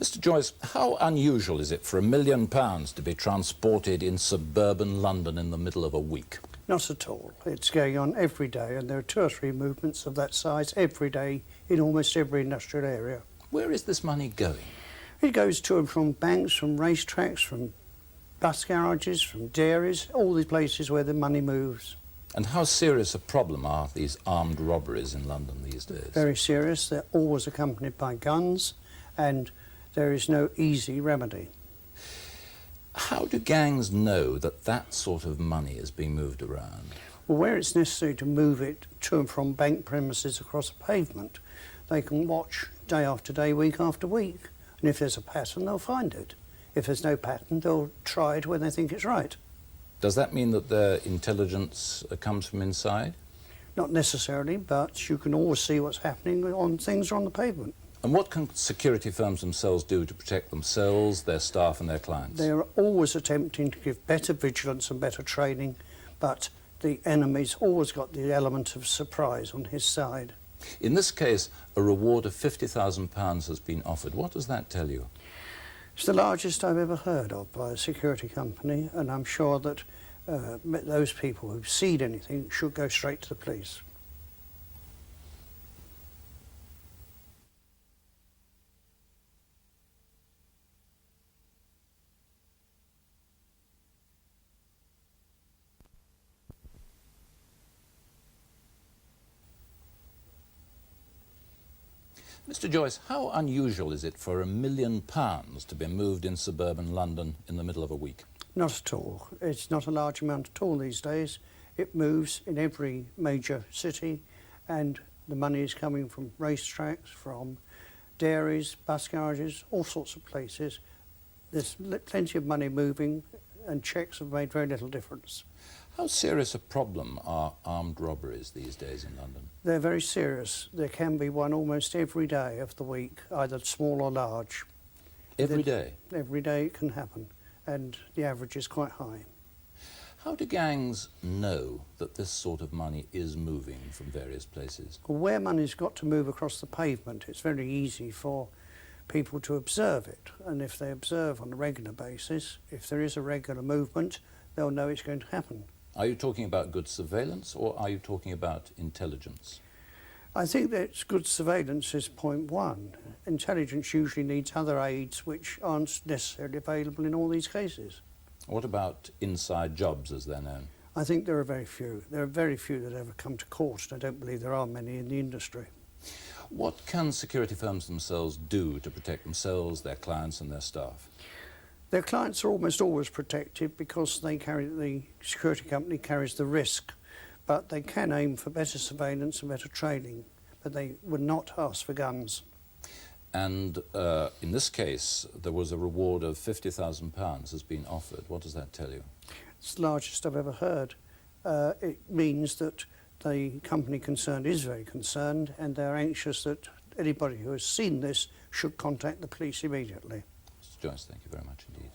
Mr. Joyce, how unusual is it for £1 million to be transported in suburban London in the middle of a week? Not at all. It's going on every day, and there are 2 or 3 movements of that size every day in almost every industrial area. Where is this money going? It goes to and from banks, from racetracks, from bus garages, from dairies, all these places where the money moves. And how serious a problem are these armed robberies in London these days? Very serious. They're always accompanied by guns, and there is no easy remedy. How do gangs know that that sort of money is being moved around? Well, where it's necessary to move it to and from bank premises across a pavement, they can watch day after day, week after week. And if there's a pattern, they'll find it. If there's no pattern, they'll try it when they think it's right. Does that mean that their intelligence comes from inside? Not necessarily, but you can always see what's happening on things on the pavement. And what can security firms themselves do to protect themselves, their staff and their clients? They are always attempting to give better vigilance and better training, but the enemy's always got the element of surprise on his side. In this case, a reward of £50,000 has been offered. What does that tell you? It's the largest I've ever heard of by a security company, and I'm sure that those people who've seen anything should go straight to the police. Mr. Joyce, how unusual is it for £1 million to be moved in suburban London in the middle of a week? Not at all. It's not a large amount at all these days. It moves in every major city, and the money is coming from racetracks, from dairies, bus garages, all sorts of places. There's plenty of money moving, and checks have made very little difference. How serious a problem are armed robberies these days in London? They're very serious. There can be one almost every day of the week, either small or large. Every day? Every day it can happen, and the average is quite high. How do gangs know that this sort of money is moving from various places? Well, where money's got to move across the pavement, it's very easy for people to observe it, and if they observe on a regular basis, if there is a regular movement, they'll know it's going to happen. Are you talking about good surveillance, or are you talking about intelligence? I think that good surveillance is point one. Intelligence usually needs other aids which aren't necessarily available in all these cases. What about inside jobs, as they're known? I think there are very few. There are very few that ever come to court, and I don't believe there are many in the industry. What can security firms themselves do to protect themselves, their clients and their staff? Their clients are almost always protected because the security company carries the risk, but they can aim for better surveillance and better training, but they would not ask for guns. And in this case, there was a reward of £50,000 has been offered. What does that tell you? It's the largest I've ever heard. It means that the company concerned is very concerned, and they're anxious that anybody who has seen this should contact the police immediately. Mr. Joyce, thank you very much indeed.